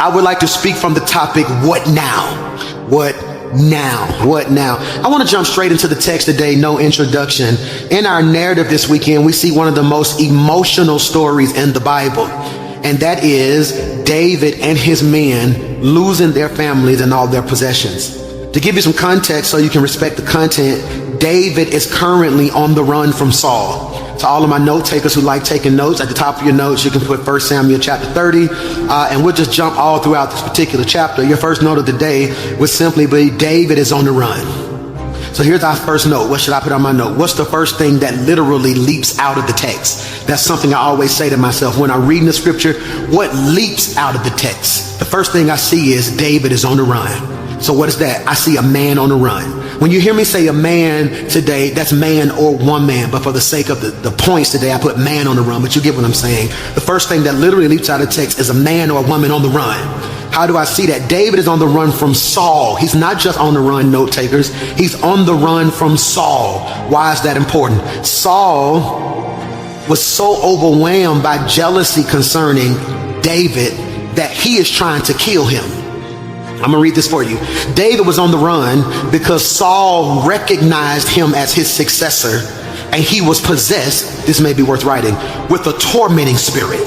I would like to speak from the topic, what now? What now? What now? I want to jump straight into the text today, no introduction. In our narrative this weekend, we see one of the most emotional stories in the Bible, and that is David and his men losing their families and all their possessions. To give you some context so you can respect the content, David is currently on the run from Saul. To all of my note takers who like taking notes, at the top of your notes, you can put 1 Samuel chapter 30, and we'll just jump all throughout this particular chapter. Your first note of the day would simply be David is on the run. So here's our first note. What should I put on my note? What's the first thing that literally leaps out of the text? That's something I always say to myself when I'm reading the scripture. What leaps out of the text? The first thing I see is David is on the run. So what is that? I see a man on the run. When you hear me say a man today, that's man or one man. But for the sake of the points today, I put man on the run. But you get what I'm saying. The first thing that literally leaps out of the text is a man or a woman on the run. How do I see that? David is on the run from Saul. He's not just on the run, note takers. He's on the run from Saul. Why is that important? Saul was so overwhelmed by jealousy concerning David that he is trying to kill him. I'm going to read this for you. David was on the run because Saul recognized him as his successor, and he was possessed, this may be worth writing, with a tormenting spirit.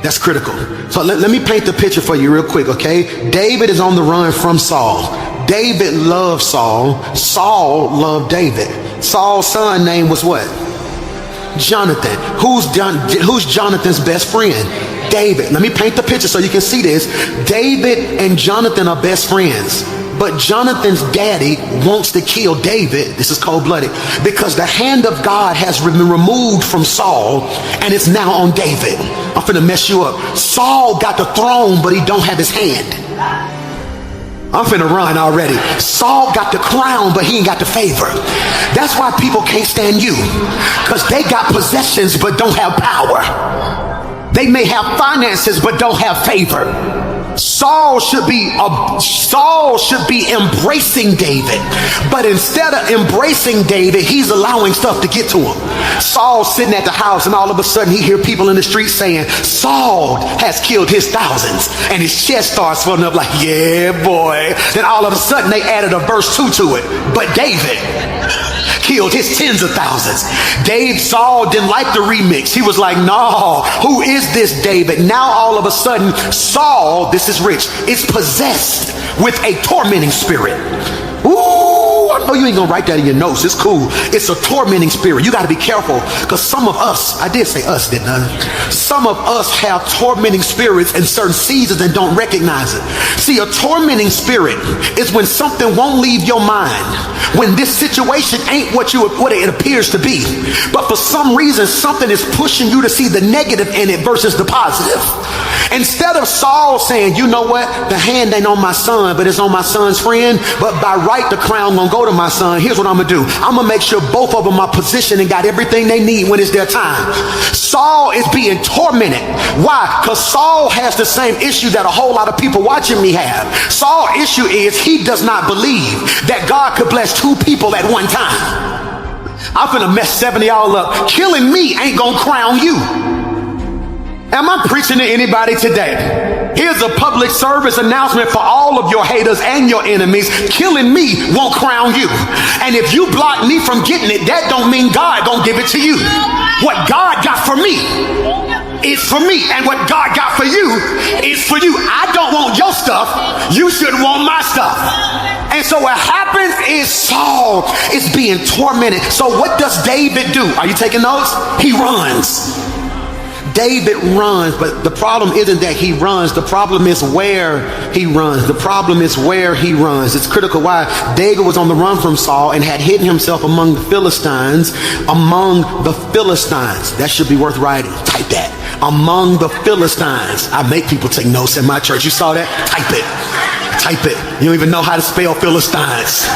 That's critical. So let me paint the picture for you real quick, okay? David is on the run from Saul. David loved Saul. Saul loved David. Saul's son name was what? Jonathan. Who's Jonathan's best friend? David. Let me paint the picture so you can see this. David and Jonathan are best friends, but Jonathan's daddy wants to kill David. This is cold-blooded because the hand of God has been removed from Saul and it's now on David. I'm finna mess you up. Saul got the throne, but he don't have his hand. I'm finna run already. Saul got the crown, but he ain't got the favor. That's why people can't stand you, because they got possessions but don't have power. They may have finances but don't have favor. Saul should be embracing David, but instead of embracing David, he's allowing stuff to get to him. Saul's sitting at the house, and all of a sudden he hear people in the street saying, Saul has killed his thousands, and his chest starts filling up like, yeah, boy. Then all of a sudden they added a verse 2 to it. But David killed his tens of thousands. Saul didn't like the remix. He was like, no, who is this David? Now all of a sudden Saul, this is rich, is possessed with a tormenting spirit. Ooh, I know you ain't gonna write that in your notes. It's cool. It's a tormenting spirit. You got to be careful, because some of us, I did say us, didn't I? Some of us have tormenting spirits in certain seasons and don't recognize it. See, a tormenting spirit is when something won't leave your mind, when this situation ain't what it appears to be, but for some reason something is pushing you to see the negative in it versus the positive. Instead of Saul saying, you know what, the hand ain't on my son, but it's on my son's friend, but by right the crown gonna go to my son. Here's what I'm gonna do. I'm gonna make sure both of them are positioned and got everything they need when it's their time. Saul is being tormented. Why? Because Saul has the same issue that a whole lot of people watching me have. Saul's issue is he does not believe that God could bless two people at one time. I'm finna mess 70 y'all up. Killing me ain't gonna crown you. Am I preaching to anybody today? Here's a public service announcement for all of your haters and your enemies. Killing me won't crown you. And if you block me from getting it, that don't mean God gonna give it to you. What God got for me is for me, and what God got for you is for you. I don't want your stuff. You shouldn't want my stuff. And so what happens is Saul is being tormented. So what does David do? Are you taking notes? He runs. David runs, but the problem isn't that he runs. The problem is where he runs. The problem is where he runs. It's critical. Why? David was on the run from Saul and had hidden himself among the Philistines. Among the Philistines. That should be worth writing. Type that. Among the Philistines. I make people take notes in my church. You saw that? Type it. Type it. You don't even know how to spell Philistines.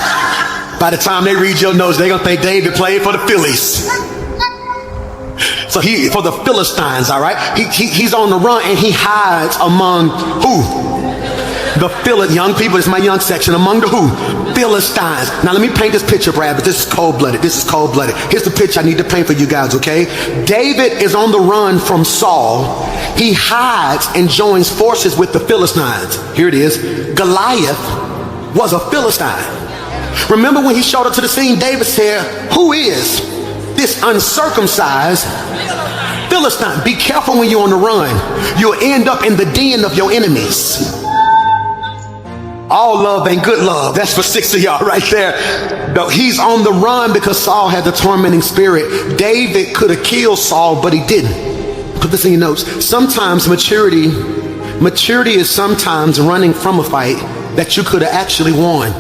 By the time they read your notes, they're going to think David played for the Phillies. So for the Philistines, all right? He's on the run and he hides among who? Young people, it's my young section. Among the who? Philistines. Now let me paint this picture, Brad, but this is cold-blooded. Here's the picture I need to paint for you guys, okay? David is on the run from Saul. He hides and joins forces with the Philistines. Here it is. Goliath was a Philistine. Remember when he showed up to the scene, David said, who is this uncircumcised Philistine? Be careful when you're on the run. You'll end up in the den of your enemies. All love ain't good love. That's for 6 of y'all right there. No, he's on the run because Saul had the tormenting spirit. David could have killed Saul, but he didn't. Put this in your notes. Sometimes maturity is sometimes running from a fight that you could have actually won.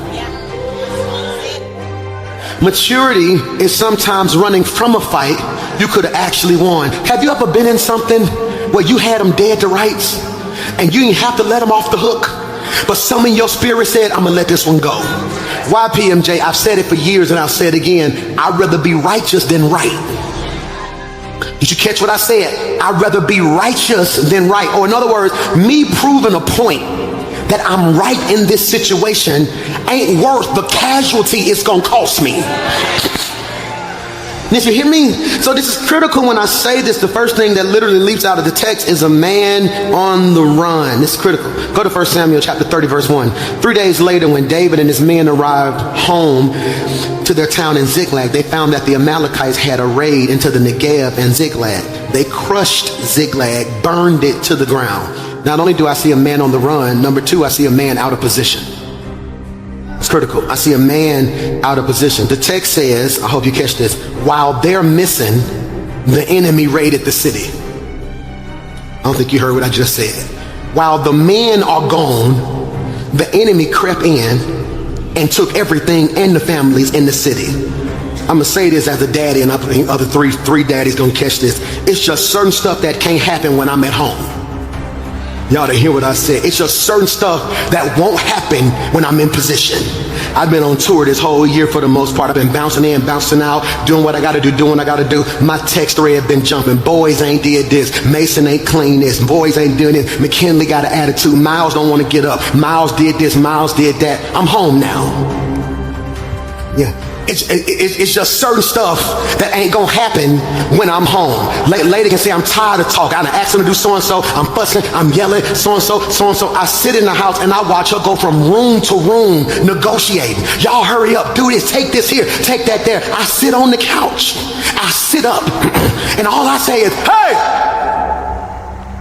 Maturity is sometimes running from a fight you could have actually won. Have you ever been in something where you had them dead to rights and you didn't have to let them off the hook, but some in your spirit said, I'm gonna let this one go? Why, PMJ? I've said it for years and I'll say it again. I'd rather be righteous than right. Did you catch what I said? I'd rather be righteous than right. Or in other words, me proving a point that I'm right in this situation ain't worth the casualty it's gonna cost me. Did you hear me? So this is critical when I say this. The first thing that literally leaps out of the text is a man on the run. This is critical. Go to 1 Samuel chapter 30, verse 1. 3 days later, when David and his men arrived home to their town in Ziklag, they found that the Amalekites had a raid into the Negev and Ziklag. They crushed Ziklag, burned it to the ground. Not only do I see a man on the run, number two, I see a man out of position. It's critical. I see a man out of position. The text says, I hope you catch this, while they're missing, the enemy raided the city. I don't think you heard what I just said. While the men are gone, the enemy crept in and took everything and the families in the city. I'm gonna say this as a daddy, and I think other three daddies gonna catch this. It's just certain stuff that can't happen when I'm at home. Y'all didn't hear what I said. It's just certain stuff that won't happen when I'm in position. I've been on tour this whole year for the most part. I've been bouncing in, bouncing out, doing what I gotta do, doing what I gotta do. My text thread been jumping. Boys ain't did this. Mason ain't clean this. Boys ain't doing this. McKinley got an attitude. Miles don't want to get up. Miles did this. Miles did that. I'm home now. Yeah. It's just certain stuff that ain't gonna happen when I'm home. Lady can say, I'm tired of talking. I asked her to do so-and-so. I'm fussing, I'm yelling, so-and-so, so-and-so. I sit in the house and I watch her go from room to room negotiating. Y'all hurry up, do this, take this here, take that there. I sit on the couch. I sit up and all I say is, hey!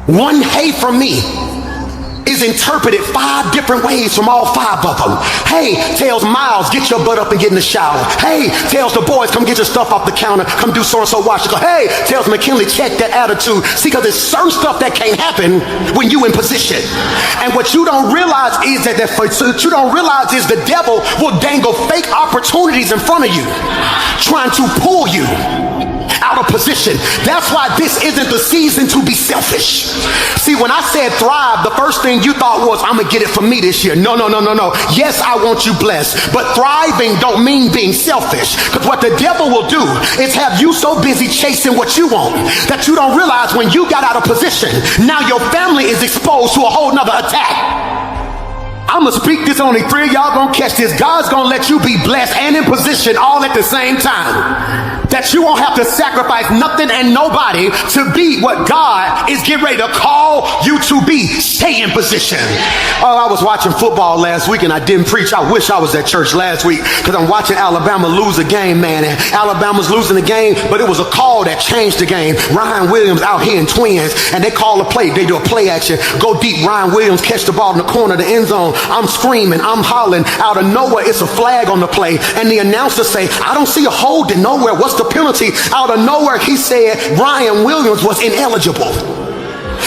One hey from me is interpreted 5 different ways from all 5 of them. Hey tells Miles, get your butt up and get in the shower. Hey tells the boys, come get your stuff off the counter, come do so-and-so wash. Hey tells McKinley, check that attitude. See, because there's certain stuff that can't happen when you in position. And what you don't realize is that the devil will dangle fake opportunities in front of you, trying to pull you out of position. That's why this isn't the season to be selfish. See, when I said thrive, the first thing you thought was, I'm gonna get it for me this year. No. Yes, I want you blessed, but thriving don't mean being selfish. Because what the devil will do is have you so busy chasing what you want that you don't realize when you got out of position, now your family is exposed to a whole nother attack. I'm gonna speak this, only 3 of y'all gonna catch this. God's gonna let you be blessed and in position all at the same time. That you won't have to sacrifice nothing and nobody to be what God is getting ready to call you to be. Stay in position. Oh, I was watching football last week and I didn't preach. I wish I was at church last week because I'm watching Alabama lose a game, man. And Alabama's losing the game, but it was a call that changed the game. Ryan Williams out here in twins, and they call a play. They do a play action. Go deep. Ryan Williams catch the ball in the corner of the end zone. I'm screaming. I'm hollering. Out of nowhere, it's a flag on the play. And the announcer say, I don't see a holding nowhere. What's the penalty? Out of nowhere, he said Ryan Williams was ineligible.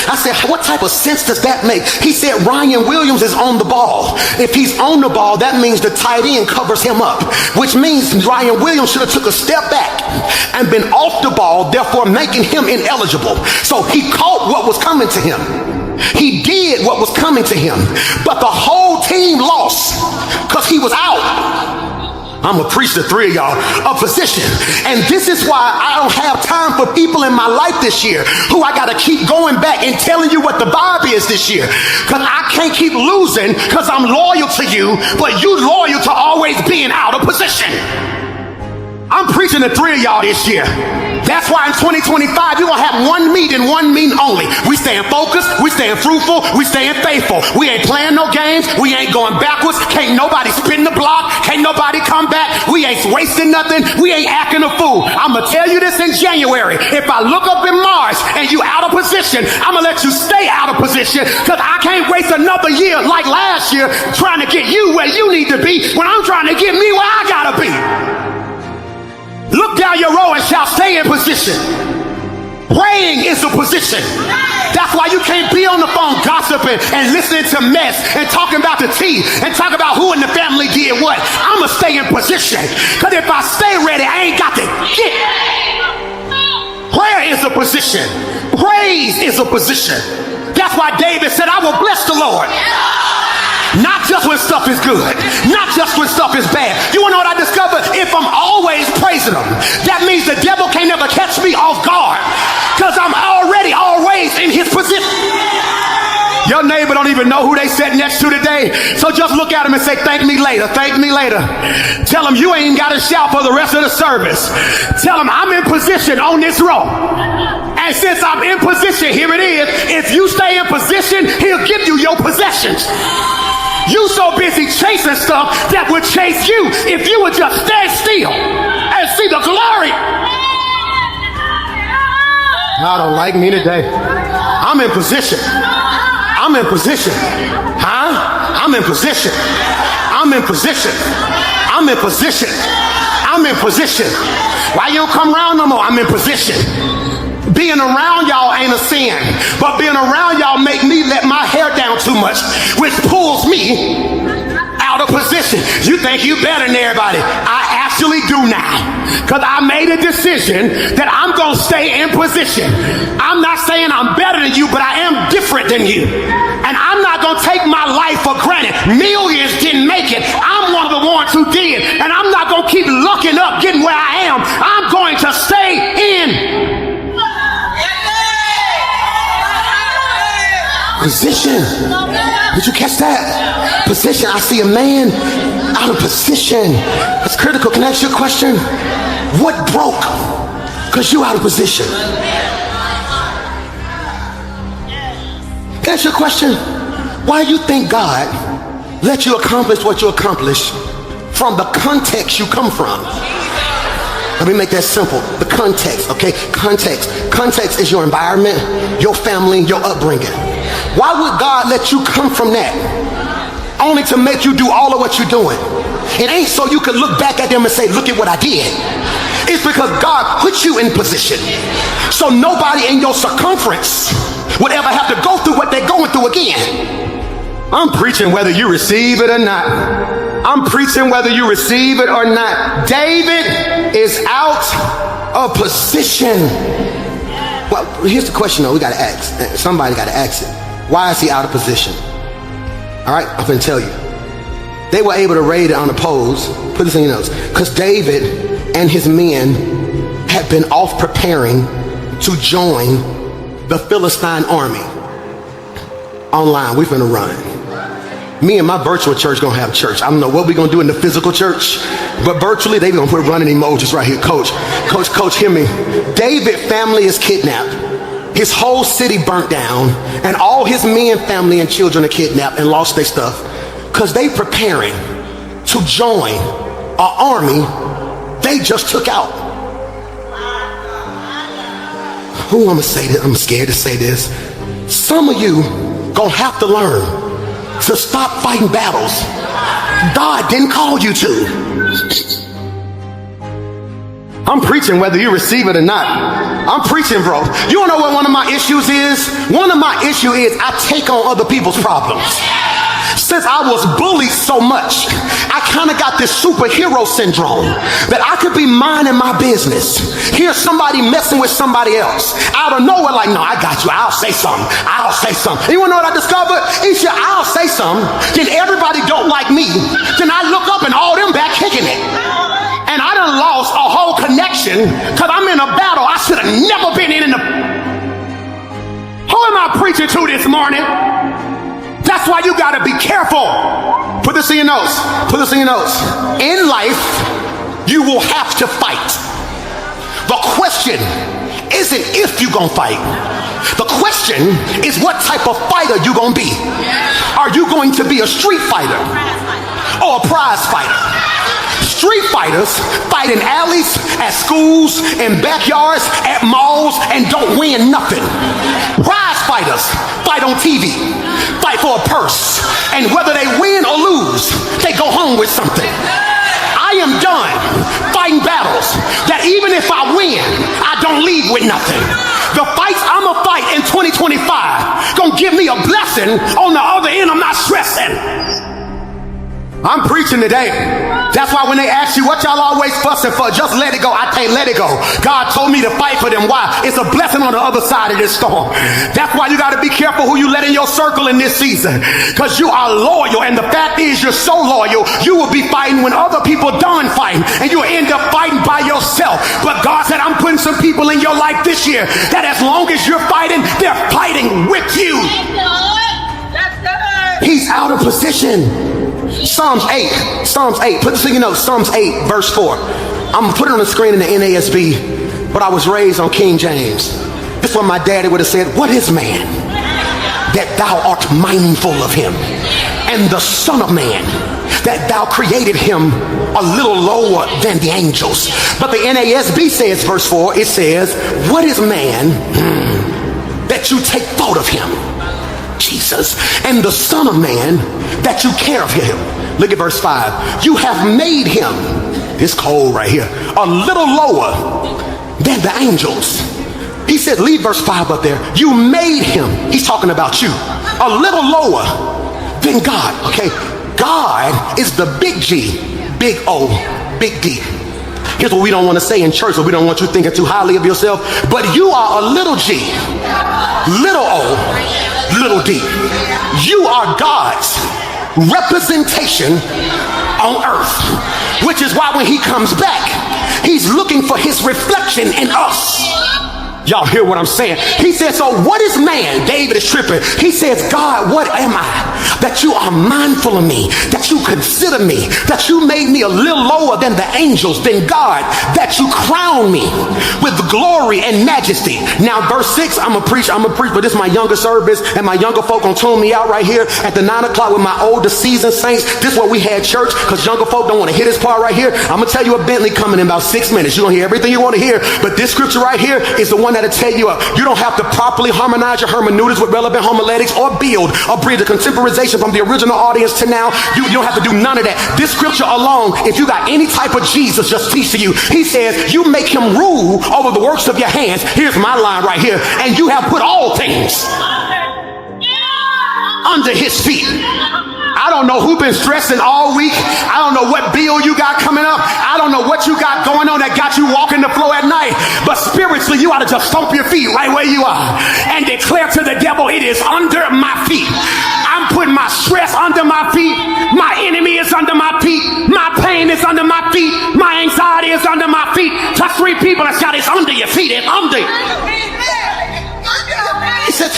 I said, what type of sense does that make? He said Ryan Williams is on the ball. If he's on the ball, that means the tight end covers him up, which means Ryan Williams should have took a step back and been off the ball, therefore making him ineligible. So he caught what was coming to him. He did what was coming to him, but the whole team lost because he was out. I'm going to preach to three of y'all, a position. And this is why I don't have time for people in my life this year who I got to keep going back and telling you what the vibe is this year. Because I can't keep losing because I'm loyal to you, but you loyal to always being out of position. I'm preaching to three of y'all this year. That's why in 2025, you're going to have one meet and one meeting only. We staying focused, we staying fruitful, we staying faithful. We ain't playing no games, we ain't going backwards. Can't nobody spin the block, can't nobody come back. We ain't wasting nothing, we ain't acting a fool. I'm going to tell you this in January. If I look up in March and you out of position, I'm going to let you stay out of position, because I can't waste another year like last year trying to get you where you need to be when I'm trying to get me where I got to be. Look down your row and shout, stay in position. Praying is a position. That's why you can't be on the phone gossiping and listening to mess and talking about the tea and talking about who in the family did what. I'm going to stay in position, because if I stay ready, I ain't got to get. Prayer is a position. Praise is a position. That's why David said, I will bless the Lord. Not just when stuff is good, not just when stuff is bad. You want to know what I discovered? If I'm always praising him, that means the devil can't never catch me off guard, because I'm already always in his position. Your neighbor don't even know who they sat next to today, so just look at him and say, thank me later, thank me later. Tell him you ain't got to shout for the rest of the service. Tell him I'm in position on this row. And since I'm in position, here it is. If you stay in position, he'll give you your possessions. You so busy chasing stuff that would chase you if you would just stand still and see the glory. I don't like me today. I'm in position. I'm in position. Huh? I'm in position. I'm in position. I'm in position. I'm in position. Why you don't come around no more? I'm in position. Being around y'all ain't a sin, but being around y'all make me let my hair down too much, which pulls me out of position. You think you better than everybody. I actually do now, because I made a decision that I'm going to stay in position. I'm not saying I'm better than you, but I am different than you. And I'm not going to take my life for granted. Millions didn't make it. I'm one of the ones who did. And I'm not going to keep looking up, getting where I am. I'm going to stay in position. Did you catch that? Position. I see a man out of position. That's critical. Can I ask you a question? What broke? Because you out of position. Can I ask you a question? Why do you think God let you accomplish what you accomplished from the context you come from? Let me make that simple. The context, okay? Context. Context is your environment, your family, your upbringing. Why would God let you come from that only to make you do all of what you're doing? It ain't so you can look back at them and say, look at what I did. It's because God put you in position, so nobody in your circumference would ever have to go through what they're going through again. I'm preaching whether you receive it or not. I'm preaching whether you receive it or not. David is out of position. Well, here's the question though, we got to ask. Somebody got to ask it. Why is he out of position? All right, I'm going to tell you. They were able to raid it unopposed. Put this in your notes. Because David and his men had been off preparing to join the Philistine army. Online, we're finna run. Me and my virtual church gonna have church. I don't know what we're gonna do in the physical church, but virtually they gonna put running emojis right here. Coach, hear me. David's family is kidnapped. His whole city burnt down, and all his men, family, and children are kidnapped and lost their stuff because they preparing to join an army they just took out. Ooh, I'm gonna say this. I'm scared to say this. Some of you gonna have to learn to stop fighting battles God didn't call you to. I'm preaching whether you receive it or not. I'm preaching, bro. You wanna know what one of my issues is? One of my issues is I take on other people's problems. Since I was bullied so much, I kind of got this superhero syndrome that I could be minding my business, hear somebody messing with somebody else out of nowhere, like, no, I got you, I'll say something. And you want to know what I discovered? Each year I'll say something, then everybody don't like me, then I look up and all them back kicking it. situation because I'm in a battle I should have never been in. Who am I preaching to this morning? That's why you got to be careful. Put this in your notes. Put this in your notes. In life, you will have to fight. The question isn't if you're going to fight. The question is what type of fighter you're going to be. Are you going to be a street fighter or a prize fighter? Street fighters fight in alleys, at schools, in backyards, at malls, and don't win nothing. Prize fighters fight on TV, fight for a purse, and whether they win or lose, they go home with something. I am done fighting battles that even if I win, I don't leave with nothing. The fights I'm going to fight in 2025 going to give me a blessing on the other end. I'm not stressing. I'm preaching today. That's why when they ask you what y'all always fussing for, just let it go. I can't let it go. God told me to fight for them. Why? It's a blessing on the other side of this storm. That's why you got to be careful who you let in your circle in this season, because you are loyal, and the fact is you're so loyal you will be fighting when other people done fighting, and you'll end up fighting by yourself. But God said, I'm putting some people in your life this year that as long as you're fighting, they're fighting with you. He's out of position. Psalms 8, put this in your notes, Psalms 8, verse 4. I'm going to put it on the screen in the NASB, but I was raised on King James. This is what my daddy would have said, what is man that thou art mindful of him, and the son of man that thou created him a little lower than the angels. But the NASB says, verse 4, it says, what is man that you take thought of him? Jesus, and the son of man that you care of him. Look at verse 5. You have made him, this cold right here, a little lower than the angels. He said, leave verse 5 up there. You made him, he's talking about you, a little lower than God. Okay, God is the big G, big O, big D. Here's what we don't want to say in church, so we don't want you thinking too highly of yourself. But you are a little G, little O, little D. You are God's representation on earth, which is why when he comes back, he's looking for his reflection in us. Y'all hear what I'm saying? He says, so what is man? David is tripping. He says, God, what am I that you are mindful of me, that you consider me, that you made me a little lower than the angels, than God, that you crown me with glory and majesty. Now, verse 6, I'm going to preach, but this is my younger service, and my younger folk going to tune me out right here at the 9 o'clock with my older seasoned saints. This is where we had church, because younger folk don't want to hear this part right here. I'm going to tell you a Bentley coming in about 6 minutes. You're going to hear everything you want to hear, but this scripture right here is the one that'll tell you you don't have to properly harmonize your hermeneutics with relevant homiletics or build or bridge a contemporization from the original audience to now. You don't have to do none of that. This scripture alone, if you got any type of Jesus just teach to you, he says you make him rule over the works of your hands. Here's my line right here. And you have put all things under his feet. I don't know who's been stressing all week. I don't know what bill you got coming up. I don't know what you got going on that got you walking the floor at night. But spiritually, you ought to just stomp your feet right where you are and declare to the devil, it is under my feet. I'm putting my stress under my feet. My enemy is under my feet. My pain is under my feet. My anxiety is under my feet. Touch 3 people and shout, it's under your feet. It's under. He said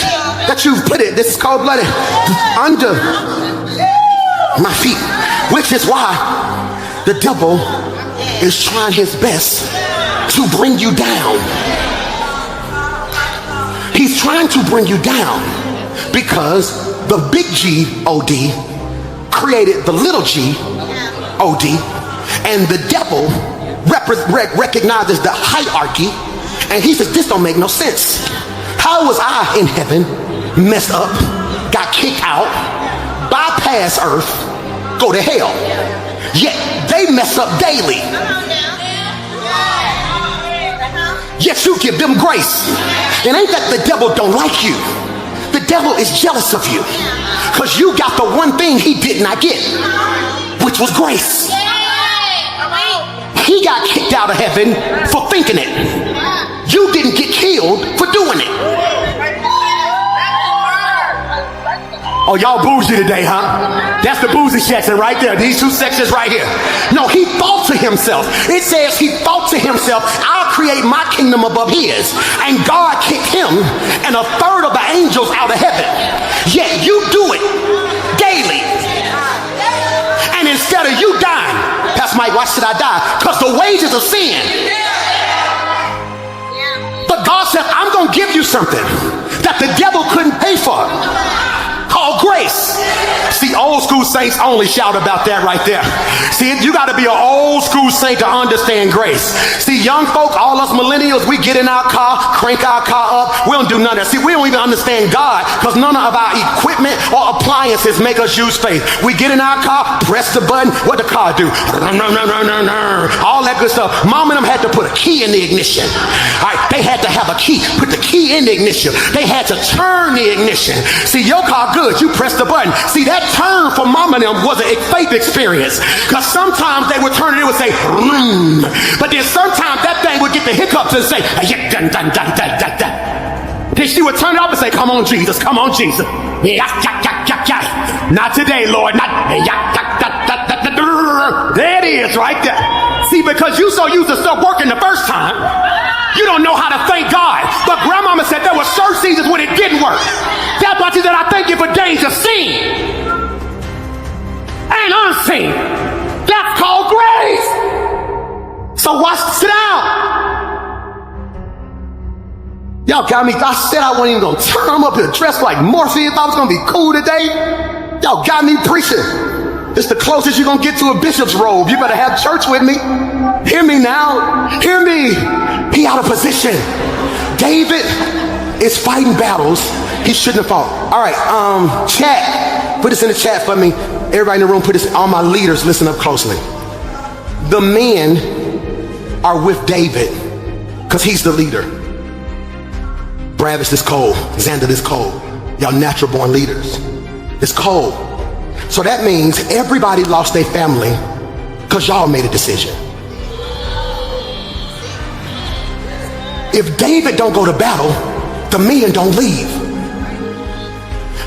that you've put it, this is cold-blooded, under my feet, which is why the devil is trying his best to bring you down. He's trying to bring you down because the big G-O-D created the little G-O-D, and the devil recognizes the hierarchy, and he says, this don't make no sense. How was I in heaven, messed up, got kicked out, bypass earth, go to hell, yet they mess up daily, yet you give them grace? It ain't that the devil don't like you. The devil is jealous of you because you got the one thing he did not get, which was grace. He got kicked out of heaven for thinking it. You didn't get killed for doing it. Oh, y'all bougie today, huh? That's the bougie section right there. These two sections right here. No, he thought to himself. It says he thought to himself, I'll create my kingdom above his. And God kicked him and a third of the angels out of heaven. Yet you do it daily. And instead of you dying, Pastor Mike, why should I die? Because the wages of sin. But God said, I'm going to give you something that the devil couldn't pay for, called grace. See, old school saints only shout about that right there. See, you got to be an old school saint to understand grace. See, young folk, all us millennials, we get in our car, crank our car up. We don't do none of that. See, we don't even understand God because none of our equipment or appliances make us use faith. We get in our car, press the button. What the car do? All that good stuff. Mom and them had to put a key in the ignition. All right, they had to have a key. Put the key in the ignition. They had to turn the ignition. See, your car good. You press the button. See, that turn for mom and them was a faith experience. Because sometimes they would turn it, it would say, but then sometimes that thing would get the hiccups and say, then she would turn it off and say, come on, Jesus, come on, Jesus. Not today, Lord. Not. There it is right there. See, because you so used to stuff working the first time, you don't know how to thank God. But grandmama said there were certain seasons when it didn't work. That's why she said, I thank you for days of seen and unseen. That's called grace. So sit down. Y'all got me. I said I wasn't even going to turn. I'm up here dressed like Morpheus. I was going to be cool today. Y'all got me preaching. It's the closest you're going to get to a bishop's robe. You better have church with me. Hear me now. Hear me. He out of position. David is fighting battles he shouldn't have fought. All right, chat. Put this in the chat for me. Everybody in the room, put this. All my leaders, listen up closely. The men are with David because he's the leader. Bravis is cold. Xander is cold. Y'all natural born leaders. It's cold. So that means everybody lost their family because y'all made a decision. If David don't go to battle, the men don't leave.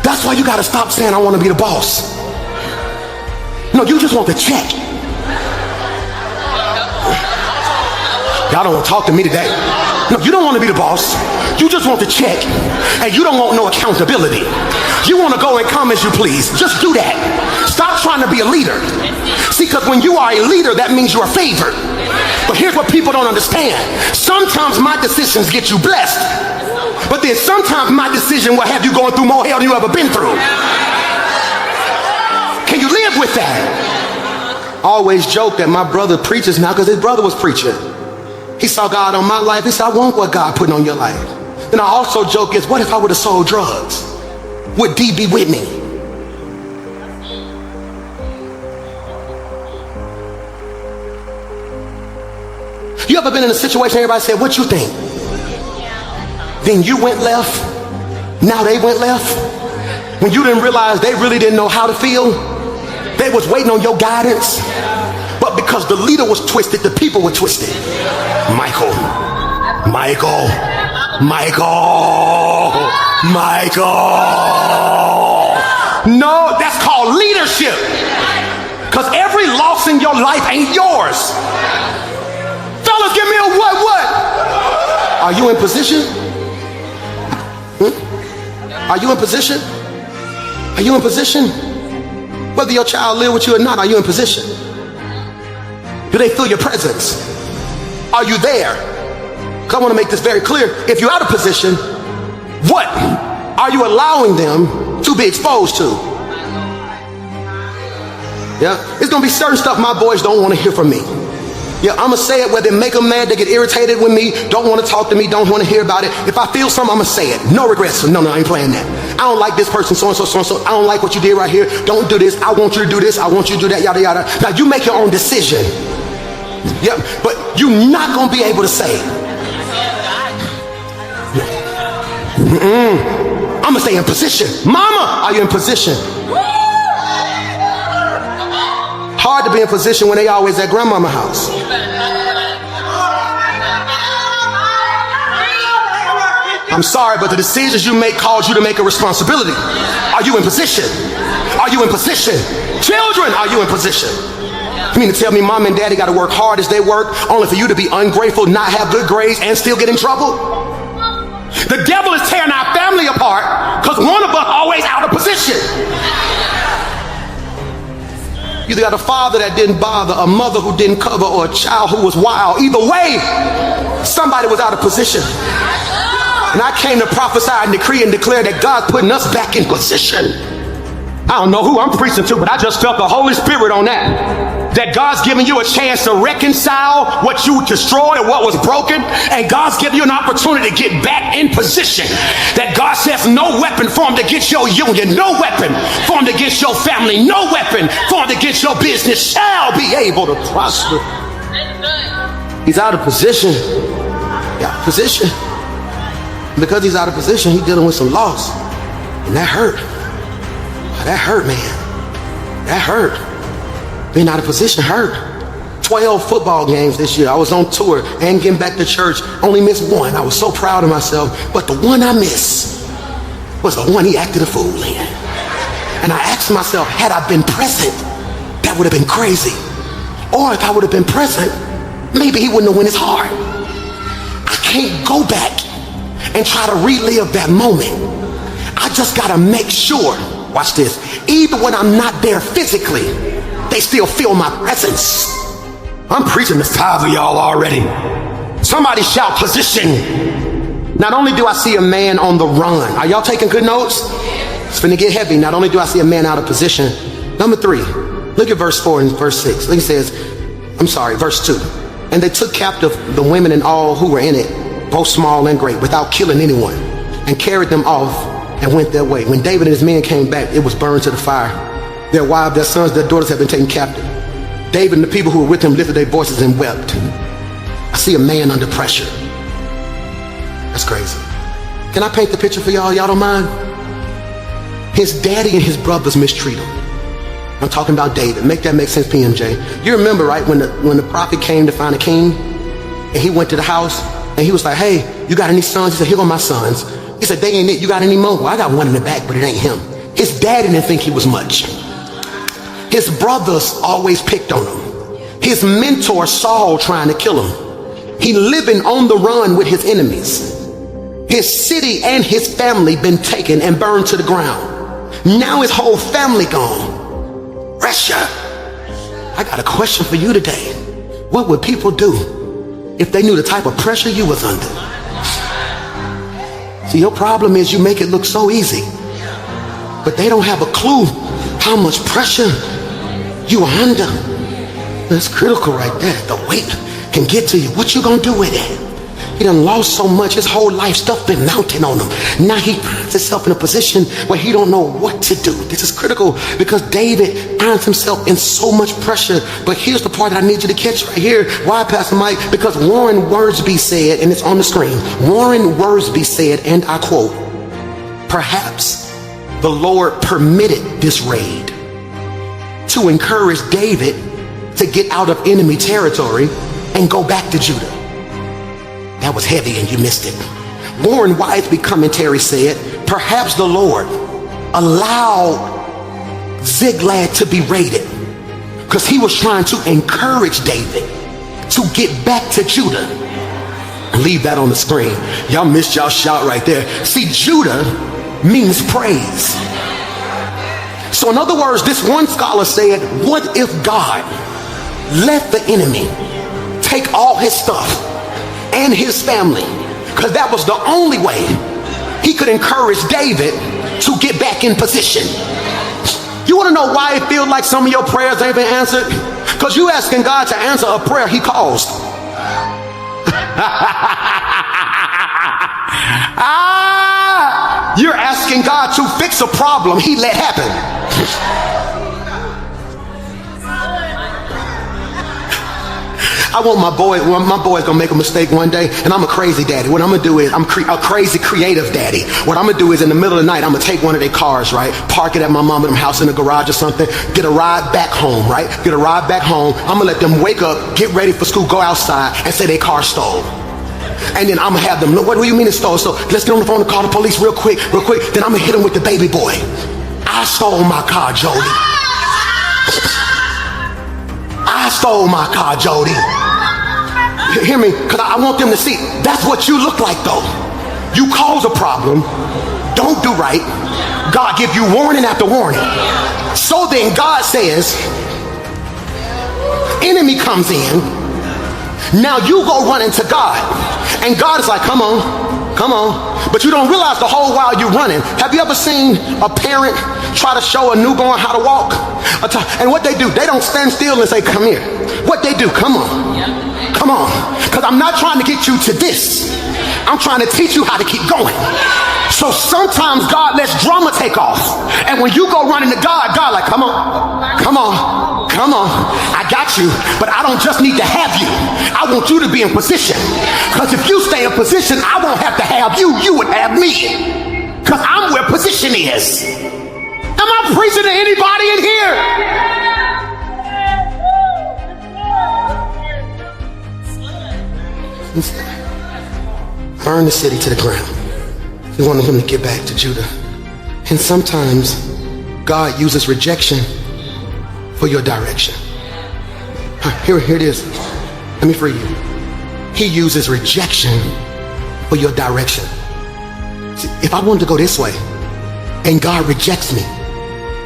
That's why you got to stop saying, I want to be the boss. No, you just want to check. Y'all don't want to talk to me today. No, you don't want to be the boss. You just want to check. And you don't want no accountability. You want to go and come as you please. Just do that. Stop trying to be a leader. See, because when you are a leader, that means you are favored. But here's what people don't understand. Sometimes my decisions get you blessed. But then sometimes my decision will have you going through more hell than you ever been through. Can you live with that? I always joke that my brother preaches now because his brother was preaching. He saw God on my life. He said, I want what God put on your life. And I also joke is, what if I would have sold drugs? Would D be with me? You ever been in a situation everybody said, what you think? Then you went left. Now they went left. When you didn't realize they really didn't know how to feel. They was waiting on your guidance. But because the leader was twisted, the people were twisted. Michael. No, that's called leadership. Because every loss in your life ain't yours. Fellas, give me a what? Are you in position? Are you in position? Are you in position? Whether your child live with you or not, are you in position? Do they feel your presence? Are you there? Because I want to make this very clear. If you're out of position, what are you allowing them to be exposed to? Yeah, it's going to be certain stuff my boys don't want to hear from me. Yeah, I'm going to say it whether it make them mad, they get irritated with me, don't want to talk to me, don't want to hear about it. If I feel something, I'm going to say it. No regrets. No, I ain't playing that. I don't like this person, so-and-so, so-and-so. I don't like what you did right here. Don't do this. I want you to do this. I want you to do that, yada, yada. Now, you make your own decision. Yeah, but you're not going to be able to say it. I'm going to stay in position. Mama, are you in position? Hard to be in position when they always at grandmama's house. I'm sorry, but the decisions you make cause you to make a responsibility. Are you in position? Are you in position? Children, are you in position? You mean to tell me mom and daddy got to work hard as they work only for you to be ungrateful, not have good grades, and still get in trouble? The devil is tearing our family apart because one of us always out of position. You got a father that didn't bother, a mother who didn't cover, or a child who was wild. Either way, somebody was out of position. And I came to prophesy and decree and declare that God's putting us back in position. I don't know who I'm preaching to, but I just felt the Holy Spirit on that. That God's giving you a chance to reconcile what you destroyed or what was broken. And God's giving you an opportunity to get back in position. That God says no weapon formed against your union, no weapon formed against your family, no weapon formed against your business shall be able to prosper. He's out of position. Out of position. Because he's out of position, he's dealing with some loss. And that hurt. That hurt, man. That hurt. Being out of position hurt. 12 football games this year. I was on tour and getting back to church. Only missed one. I was so proud of myself. But the one I missed was the one he acted a fool in. And I asked myself, had I been present, that would have been crazy. Or if I would have been present, maybe he wouldn't have won his heart. I can't go back and try to relive that moment. I just gotta make sure, watch this, even when I'm not there physically, they still feel my presence. I'm preaching this time for y'all already. Somebody shout position. Not only do I see a man on the run, are y'all taking good notes? It's finna get heavy. Not only do I see a man out of position. Number 3, look at verse 4 and verse 6. Look, it says, verse 2. And they took captive the women and all who were in it, both small and great, without killing anyone, and carried them off and went their way. When David and his men came back, it was burned to the fire. Their wives, their sons, their daughters had been taken captive. David and the people who were with him lifted their voices and wept. I see a man under pressure. That's crazy. Can I paint the picture for y'all? Y'all don't mind? His daddy and his brothers mistreat him. I'm talking about David. Make that make sense, PMJ. You remember, right, when the prophet came to find a king, and he went to the house, and he was like, hey, you got any sons? He said, here go my sons. He said, they ain't it. You got any more? Well, I got one in the back, but it ain't him. His daddy didn't think he was much. His brothers always picked on him. His mentor, Saul, trying to kill him. He living on the run with his enemies. His city and his family been taken and burned to the ground. Now his whole family gone. Pressure. I got a question for you today. What would people do if they knew the type of pressure you was under? See, your problem is you make it look so easy, but they don't have a clue how much pressure you are under. That's critical right there. The weight can get to you. What you gonna do with it? He done lost so much. His whole life stuff been mounting on him. Now he finds himself in a position where he don't know what to do. This is critical because David finds himself in so much pressure. But here's the part that I need you to catch right here. Why, Pastor Mike? Because Warren Worsby said, and it's on the screen, Warren Worsby said, and I quote, perhaps the Lord permitted this raid to encourage David to get out of enemy territory and go back to Judah. That was heavy and you missed it. Warren Wisby commentary said, perhaps the Lord allowed Ziklag to be raided because he was trying to encourage David to get back to Judah. Leave that on the screen. Y'all missed y'all shout right there. See, Judah means praise. So in other words, this one scholar said, what if God let the enemy take all his stuff and his family, because that was the only way he could encourage David to get back in position. You want to know why it feels like some of your prayers ain't been answered? Because you asking God to answer a prayer he caused. You're asking God to fix a problem he let happen. I want my boy's gonna make a mistake one day, and I'm a crazy daddy. What I'm gonna do is, I'm a crazy creative daddy. What I'm gonna do is, in the middle of the night, I'm gonna take one of their cars, right? Park it at my mom and them house in the garage or something. Get a ride back home, right? Get a ride back home. I'm gonna let them wake up, get ready for school, go outside, and say their car stole. And then I'm gonna have them, look, what do you mean it stole? So let's get on the phone and call the police real quick. Then I'm gonna hit them with the baby boy. I stole my car, Jody. I stole my car, Jody. Hear me, because I want them to see that's what you look like though. You cause a problem, don't do right. God give you warning after warning. So then God says, enemy comes in. Now you go running to God. And God is like, come on. But you don't realize the whole while you're running. Have you ever seen a parent try to show a newborn how to walk? And what they do, they don't stand still and say, come here. What they do, come on. Because I'm not trying to get you to this. I'm trying to teach you how to keep going. So sometimes God lets drama take off. And when you go running to God, God like, come on. I got you, but I don't just need to have you. I want you to be in position. Because if you stay in position, I won't have to have you. You would have me. Because I'm where position is. Am I preaching to anybody in here? Burn the city to the ground. He wanted him to get back to Judah. And sometimes God uses rejection for your direction. Here it is. Let me free you. He uses rejection for your direction. See, if I wanted to go this way and God rejects me,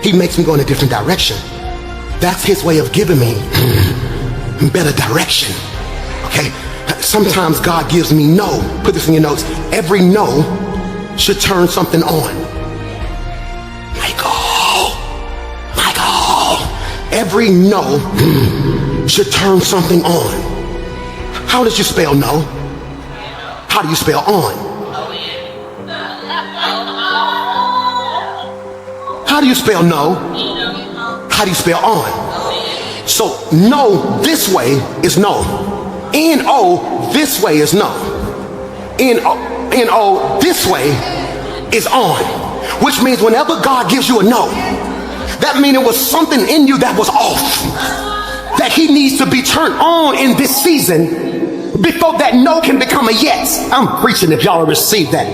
he makes me go in a different direction. That's his way of giving me better direction. Okay? Sometimes God gives me no. Put this in your notes. Every no should turn something on. Michael. Every no should turn something on. How did you spell no? How do you spell on? How do you spell no? How do you spell on? So no this way is no. N-O this way is no. N-O this way is on. Which means whenever God gives you a no, that means it was something in you that was off, that he needs to be turned on in this season before that no can become a yes. I'm preaching if y'all receive that.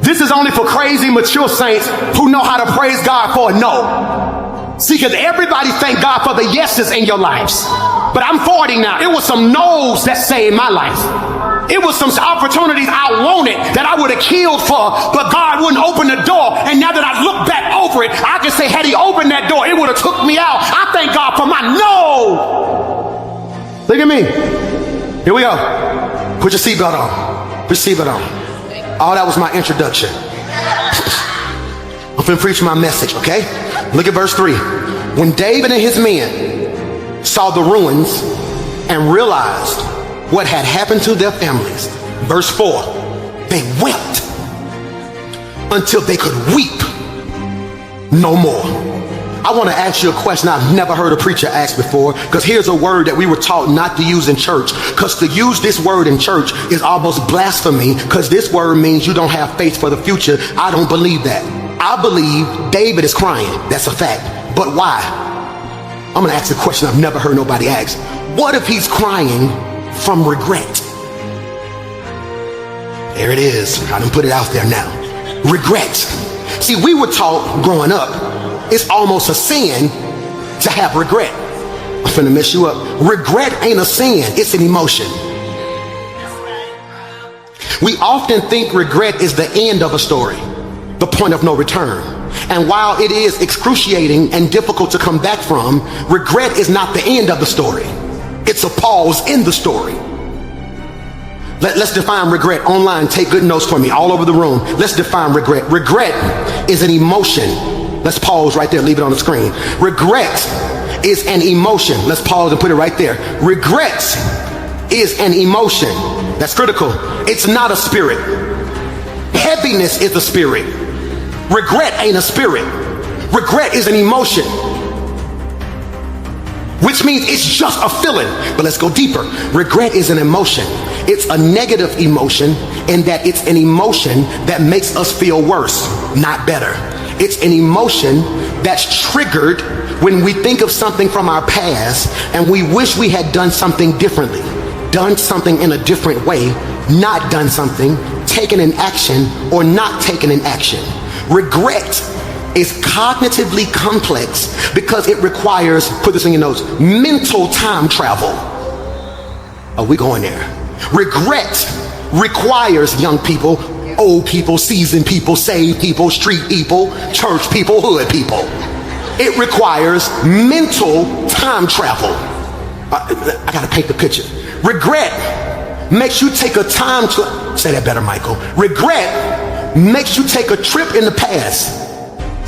This is only for crazy mature saints who know how to praise God for a no. See, because everybody thank God for the yeses in your lives. But I'm 40 now. It was some no's that saved my life. It was some opportunities I wanted that I would have killed for, but God wouldn't open the door. And now that I look back over it, I can say, had he opened that door, it would have took me out. I thank God for my no. Look at me. Here we go. Put your seatbelt on. Put your seatbelt on. Oh, that was my introduction. I'm finna preach my message, okay? Look at verse 3. When David and his men saw the ruins and realized what had happened to their families, verse 4, they wept until they could weep no more. I want to ask you a question I've never heard a preacher ask before, because here's a word that we were taught not to use in church, because to use this word in church is almost blasphemy, because this word means you don't have faith for the future. I don't believe that. I believe David is crying. That's a fact. But why? I'm going to ask a question I've never heard nobody ask. What if he's crying from regret? There it is. I done put it out there now. Regret. See, we were taught growing up, it's almost a sin to have regret. I'm finna mess you up. Regret ain't a sin, it's an emotion. We often think regret is the end of a story, the point of no return. And while it is excruciating and difficult to come back from, regret is not the end of the story. It's a pause in the story. Let's define regret online. Take good notes for me all over the room. Let's define regret. Regret is an emotion. Let's pause right there. Leave it on the screen. Regret is an emotion. Let's pause and put it right there. Regret is an emotion. That's critical. It's not a spirit. Heaviness is a spirit. Regret ain't a spirit. Regret is an emotion, which means it's just a feeling. But let's go deeper. Regret is an emotion. It's a negative emotion in that it's an emotion that makes us feel worse, not better. It's an emotion that's triggered when we think of something from our past and we wish we had done something differently, done something in a different way, not done something, taken an action, or not taken an action. Regret is cognitively complex because it requires, put this in your notes, mental time travel. Oh, we going there. Regret requires young people, old people, seasoned people, saved people, street people, church people, hood people. It requires mental time travel. I gotta paint the picture. Regret makes you take a time to, say that better, Michael. Regret makes you take a trip in the past,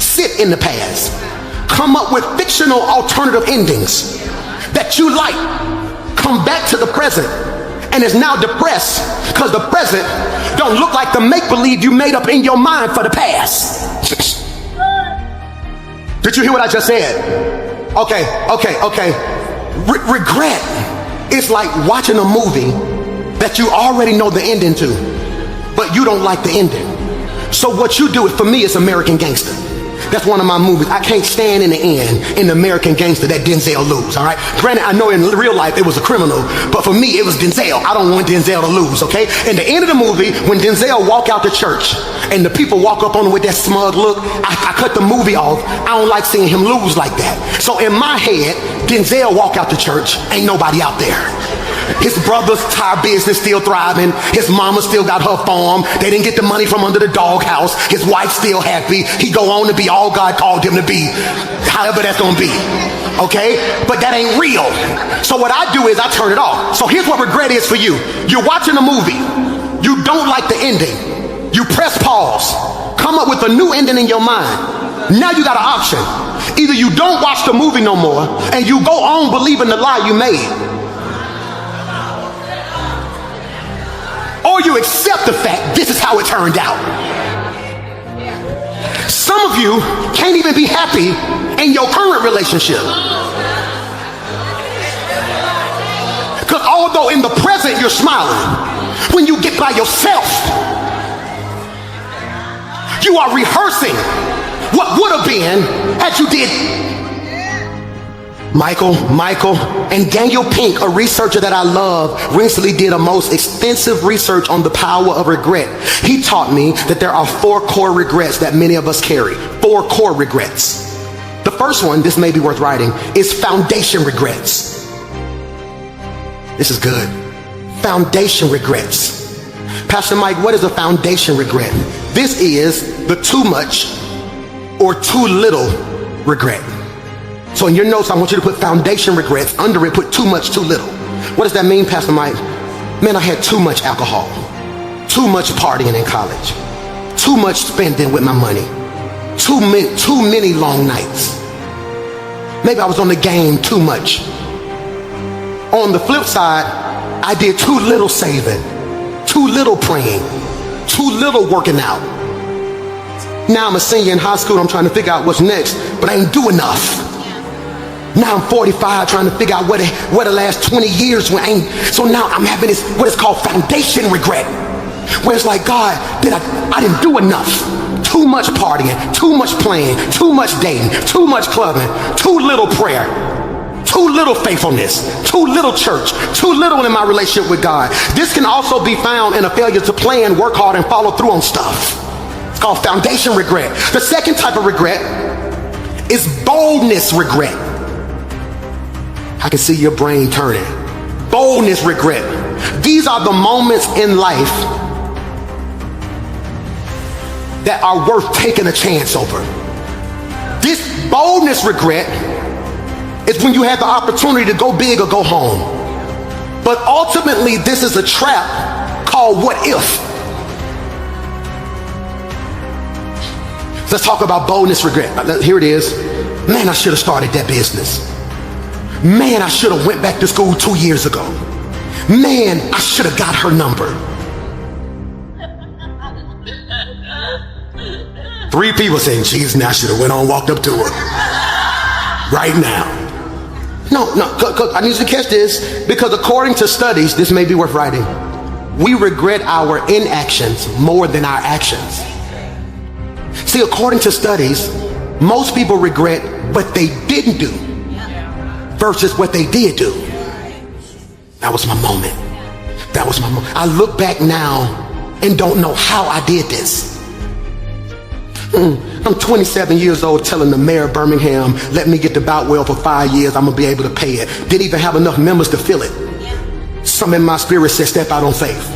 sit in the past, come up with fictional alternative endings that you like, come back to the present, and is now depressed because the present don't look like the make-believe you made up in your mind for the past. Did you hear what I just said? Okay. Regret is like watching a movie that you already know the ending to, but you don't like the ending. So what you do, for me, it's American Gangster. That's one of my movies. I can't stand in the end in the American Gangster that Denzel lose, all right? Granted, I know in real life it was a criminal, but for me, it was Denzel. I don't want Denzel to lose, okay? In the end of the movie, when Denzel walk out the church and the people walk up on him with that smug look, I cut the movie off. I don't like seeing him lose like that. So in my head, Denzel walk out the church, ain't nobody out there. His brother's tire business still thriving. His mama still got her farm. They didn't get the money from under the doghouse. His wife still happy. He go on to be all God called him to be, however that's gonna be, okay? But that ain't real. So what I do is I turn it off. So here's what regret is for you. You're watching a movie. You don't like the ending. You press pause. Come up with a new ending in your mind. Now you got an option. Either you don't watch the movie no more and you go on believing the lie you made, or you accept the fact this is how it turned out. Some of you can't even be happy in your current relationship. Because although in the present you're smiling, when you get by yourself, you are rehearsing what would have been had you did. Michael, and Daniel Pink, a researcher that I love, recently did a most extensive research on the power of regret. He taught me that there are 4 core regrets that many of us carry. 4 core regrets. The first one, this may be worth writing, is foundation regrets. This is good. Foundation regrets. Pastor Mike, what is a foundation regret? This is the too much or too little regret. So in your notes, I want you to put foundation regrets. Under it, put too much, too little. What does that mean, Pastor Mike? Man, I had too much alcohol, too much partying in college, too much spending with my money, too many long nights. Maybe I was on the game too much. On the flip side, I did too little saving, too little praying, too little working out. Now I'm a senior in high school. I'm trying to figure out what's next, but I ain't do enough. Now I'm 45 trying to figure out where the last 20 years went. So now I'm having this, what is called foundation regret, where it's like, God, I didn't do enough. Too much partying, too much playing, too much dating, too much clubbing, too little prayer, too little faithfulness, too little church, too little in my relationship with God. This can also be found in a failure to plan, work hard, and follow through on stuff. It's called foundation regret. The second type of regret is boldness regret. I can see your brain turning. Boldness regret. These are the moments in life that are worth taking a chance over. This boldness regret is when you have the opportunity to go big or go home. But ultimately, this is a trap called what if. Let's talk about boldness regret. Here it is. Man, I should have started that business. Man, I should have went back to school 2 years ago. Man, I should have got her number. 3 people saying, Jesus, now I should have went on, walked up to her. Right now. No, I need you to catch this, because according to studies, this may be worth writing, we regret our inactions more than our actions. See, according to studies, most people regret what they didn't do versus what they did do. That was my moment. That was my moment. I look back now and don't know how I did this. I'm 27 years old telling the mayor of Birmingham, let me get the Boutwell for 5 years, I'm gonna be able to pay it. Didn't even have enough members to fill it. Something in my spirit said, step out on faith.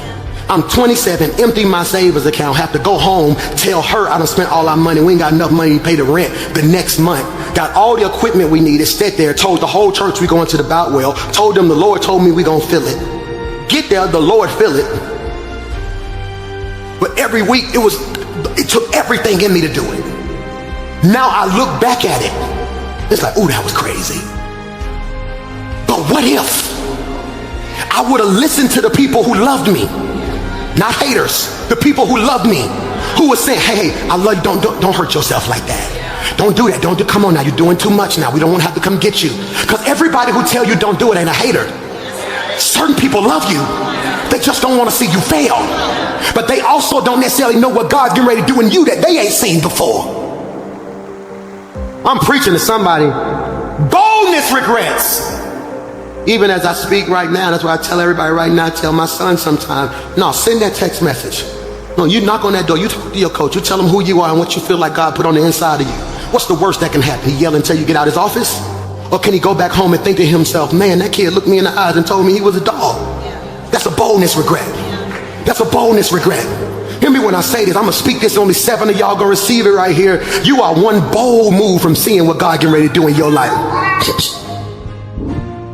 I'm 27, empty my savings account, have to go home, tell her I done spent all our money, we ain't got enough money to pay the rent the next month. Got all the equipment we needed, sat there, told the whole church we going to the Boutwell, told them the Lord told me we gonna fill it. Get there, the Lord fill it. But every week it took everything in me to do it. Now I look back at it, it's like, ooh, that was crazy. But what if I would have listened to the people who loved me? Not haters, the people who loved me, who were saying, hey, I love you, don't hurt yourself like that. Don't do that, come on now, you're doing too much now, we don't want to have to come get you. Because everybody who tell you don't do it ain't a hater. Certain people love you, they just don't want to see you fail. But they also don't necessarily know what God's getting ready to do in you that they ain't seen before. I'm preaching to somebody. Boldness regrets. Even as I speak right now, that's why I tell everybody right now, I tell my son sometimes, no, send that text message. No, you knock on that door, you talk to your coach, you tell him who you are and what you feel like God put on the inside of you. What's the worst that can happen? He yell until you get out of his office? Or can he go back home and think to himself, man, that kid looked me in the eyes and told me he was a dog? That's a boldness regret. That's a boldness regret. Hear me when I say this. I'm going to speak this. Only 7 of y'all going to receive it right here. You are one bold move from seeing what God getting ready to do in your life.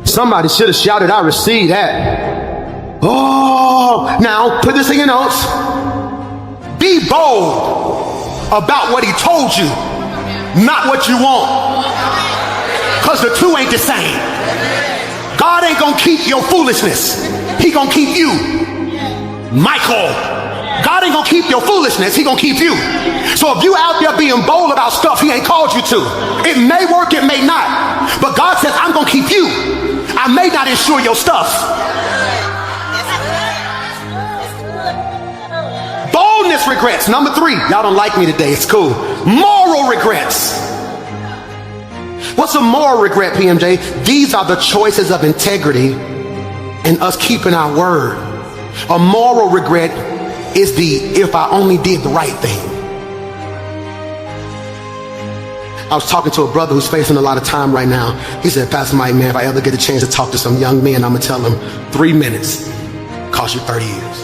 Somebody should have shouted, I receive that. Oh, now put this in your notes. Be bold about what he told you, not what you want. Because the two ain't the same. God ain't going to keep your foolishness. He going to keep you. Michael, God ain't gonna keep your foolishness, he gonna keep you. So if you out there being bold about stuff he ain't called you to, it may work, it may not, but God says, I'm gonna keep you. I may not insure your stuff. Boldness regrets. Number 3, y'all don't like me today, it's cool. Moral regrets. What's a moral regret, PMJ? These are the choices of integrity and us keeping our word. A moral regret is the if I only did the right thing. I was talking to a brother who's facing a lot of time right now. He said, Pastor Mike, man, if I ever get a chance to talk to some young men, I'm going to tell them 3 minutes cost you 30 years.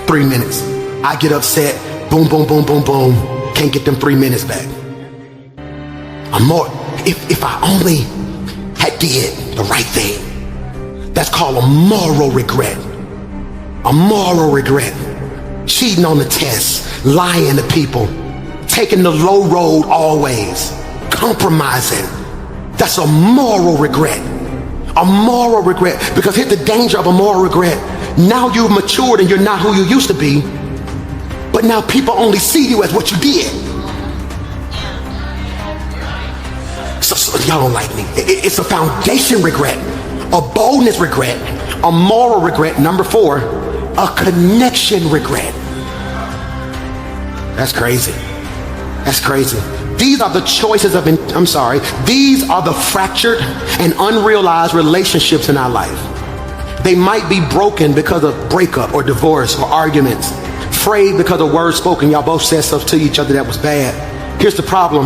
3 minutes. I get upset, boom, boom, boom, boom, boom. Can't get them 3 minutes back. I'm more, if I only had did the right thing. That's called a moral regret. A moral regret. Cheating on the test, lying to people, taking the low road always, compromising. That's a moral regret. A moral regret. Because here's the danger of a moral regret. Now you've matured and you're not who you used to be, but now people only see you as what you did. So y'all don't like me. It's a foundation regret. A boldness regret, a moral regret. Number 4, a connection regret. That's crazy. That's crazy. These are the choices of, these are the fractured and unrealized relationships in our life. They might be broken because of breakup or divorce or arguments, frayed because of words spoken. Y'all both said stuff to each other that was bad. Here's the problem,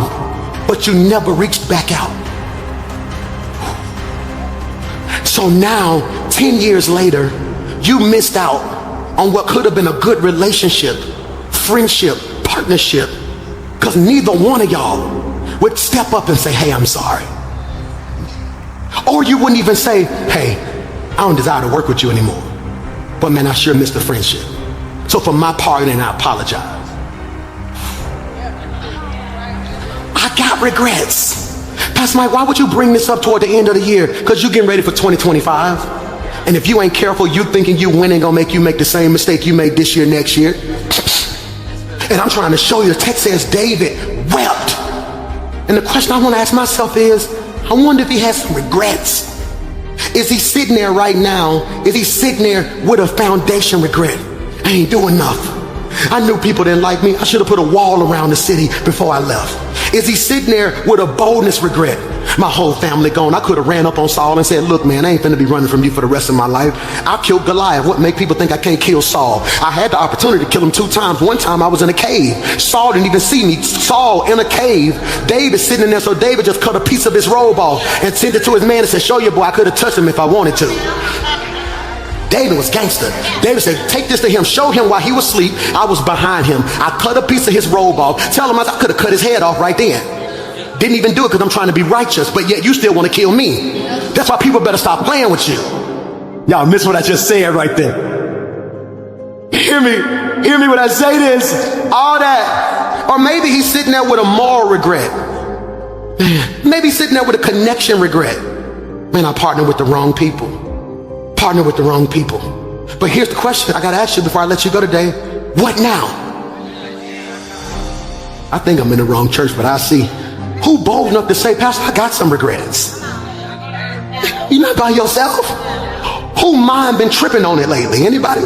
but you never reached back out. So now, 10 years later, you missed out on what could have been a good relationship, friendship, partnership, because neither one of y'all would step up and say, hey, I'm sorry. Or you wouldn't even say, hey, I don't desire to work with you anymore, but man, I sure missed the friendship. So for my part, and I apologize. I got regrets. Pastor Mike, why would you bring this up toward the end of the year? Because you're getting ready for 2025. And if you ain't careful, you thinking you winning gonna make you make the same mistake you made this year, next year. And I'm trying to show you, the text says David wept. And the question I want to ask myself is, I wonder if he has some regrets. Is he sitting there right now? Is he sitting there with a foundation regret? I ain't doing enough. I knew people didn't like me. I should have put a wall around the city before I left. Is he sitting there with a boldness regret? My whole family gone. I could have ran up on Saul and said, look, man, I ain't finna be running from you for the rest of my life. I killed Goliath. What make people think I can't kill Saul? I had the opportunity to kill him 2 times. One time I was in a cave. Saul didn't even see me. Saul in a cave. David sitting in there. So David just cut a piece of his robe off and sent it to his man and said, show your boy I could have touched him if I wanted to. David was gangster. David said, take this to him. Show him while he was asleep. I was behind him. I cut a piece of his robe off. Tell him I could have cut his head off right then. Didn't even do it because I'm trying to be righteous, but yet you still want to kill me. That's why people better stop playing with you. Y'all miss what I just said right there. Hear me when I say this. All that. Or maybe he's sitting there with a moral regret. Maybe he's sitting there with a connection regret. Man, I partnered with the wrong people. Partner with the wrong people. But here's the question I gotta ask you before I let you go today. What now? I think I'm in the wrong church, but I see. Who bold enough to say, Pastor, I got some regrets? You're not by yourself. Who mind been tripping on it lately? Anybody?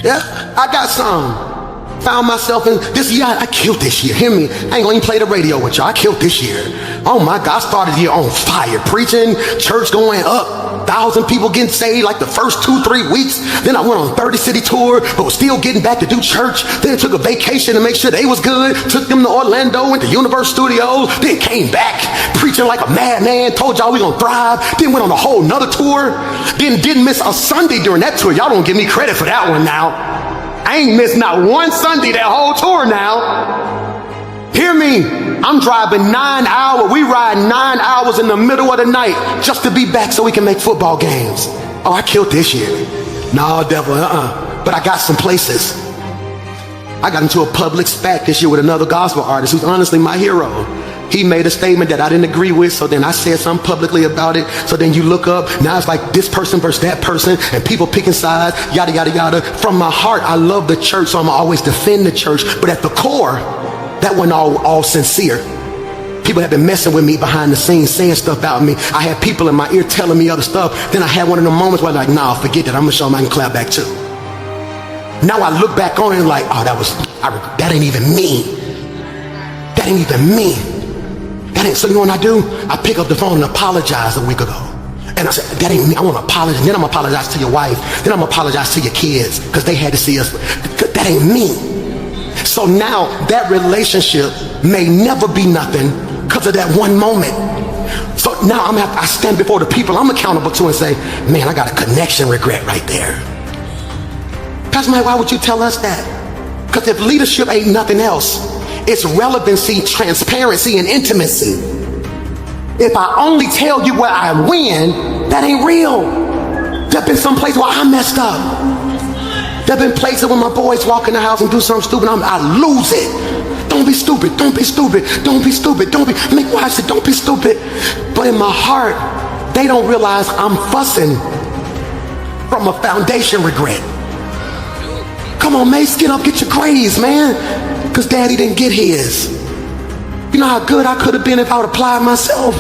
Yeah, I got some. Found myself in this year. I killed this year. Hear me? I ain't gonna even play the radio with y'all. I killed this year. Oh my God, I started the year on fire. Preaching, church going up, 1,000 people getting saved like the first 2-3 weeks. Then I went on 30-city tour, but was still getting back to do church. Then took a vacation to make sure they was good. Took them to Orlando, went to Universal Studios. Then came back, preaching like a madman. Told y'all we gonna thrive. Then went on a whole nother tour. Then didn't miss a Sunday during that tour. Y'all don't give me credit for that one now. I ain't missed not one Sunday that whole tour now. Hear me. I'm driving 9 hours. We ride 9 hours in the middle of the night just to be back so we can make football games. Oh, I killed this year. No, devil, But I got some places. I got into a public spat this year with another gospel artist who's honestly my hero. He made a statement that I didn't agree with, so then I said something publicly about it. So then you look up, now it's like this person versus that person, and people picking sides, yada, yada, yada. From my heart, I love the church, so I'm always defend the church. But at the core, that wasn't all sincere. People have been messing with me behind the scenes, saying stuff about me. I had people in my ear telling me other stuff. Then I had one of the moments where I'm like, nah, forget that. I'm going to show them I can clap back too. Now I look back on it and like, oh, that ain't even me. That ain't even me. So you know what I do? I pick up the phone and apologize a week ago. And I said, that ain't me. I want to apologize. Then I'm going to apologize to your wife. Then I'm going to apologize to your kids because they had to see us. That ain't me. So now that relationship may never be nothing because of that one moment. So now I stand before the people I'm accountable to and say, man, I got a connection regret right there. Pastor Mike, why would you tell us that? Because if leadership ain't nothing else, it's relevancy, transparency, and intimacy. If I only tell you where I win, that ain't real. There've been some places where I messed up. There've been places where my boys walk in the house and do something stupid, I lose it. Don't be stupid, don't be stupid, don't be stupid, don't be, make wife say, don't be stupid. But in my heart, they don't realize I'm fussing from a foundation regret. Come on, Mace, get up, get your grades, man. Because daddy didn't get his. You know how good I could have been if I would have applied myself?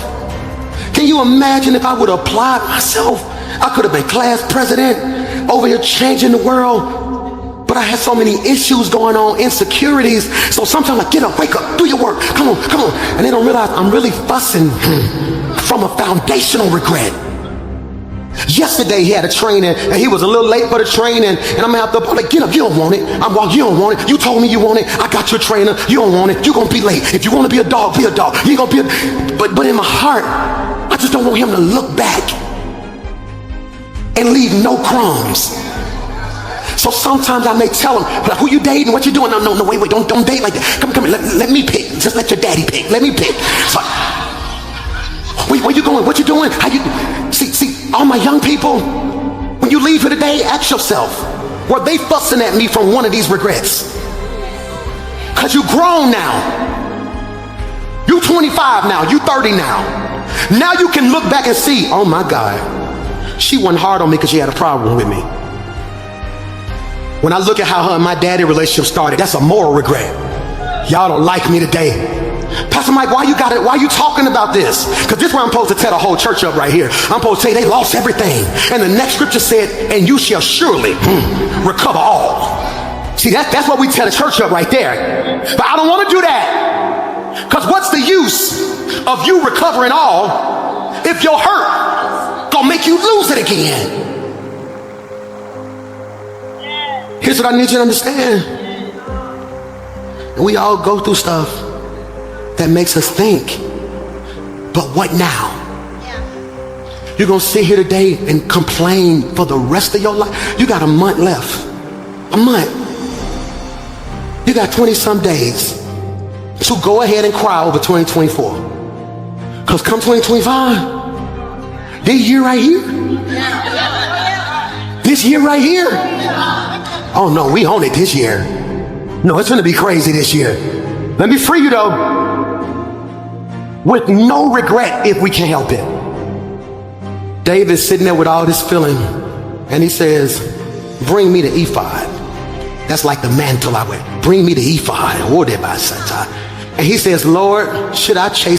Can you imagine if I would have applied myself? I could have been class president, over here changing the world. But I had so many issues going on, insecurities. So sometimes I get up, wake up, do your work. Come on, come on. And they don't realize I'm really fussing from a foundational regret. Yesterday he had a training and he was a little late for the training, and I'm out there, I'm like, get up, you don't want it. I'm walking, you don't want it. You told me you want it. I got your trainer. You don't want it. You're gonna be late. If you want to be a dog, be a dog. You ain't gonna be a... But in my heart, I just don't want him to look back and leave no crumbs. So sometimes I may tell him, like, who you dating? What you doing? No, wait, don't date like that. Come here, let me pick. Just let your daddy pick. Let me pick. So, where you going? What you doing? How you... See, all my young people, when you leave here today, ask yourself, were they fussing at me from one of these regrets? Because you grown now. You 25 now. You 30 now. Now you can look back and see, oh my God, she wasn't hard on me because she had a problem with me. When I look at how her and my daddy relationship started, that's a moral regret. Y'all don't like me today. Pastor Mike, why you talking about this? Because this is where I'm supposed to tear the whole church up right here. I'm supposed to say they lost everything. And the next scripture said, and you shall surely recover all. See, that's what we tear the church up right there. But I don't want to do that. Because what's the use of you recovering all if your hurt gonna make you lose it again. Here's what I need you to understand. We all go through stuff that makes us think, but what now? You're gonna sit here today and complain for the rest of your life? You got a month left. A month. You got 20 some days. So go ahead and cry over 2024. Because come 2025, this year right here, this year right here, oh no, we own it this year. No, it's gonna be crazy this year. Let me free you though, with no regret if we can help it. David's sitting there with all this feeling, and he says, bring me the ephod. That's like the mantle I wear. Bring me the ephod. And he says, Lord, should I chase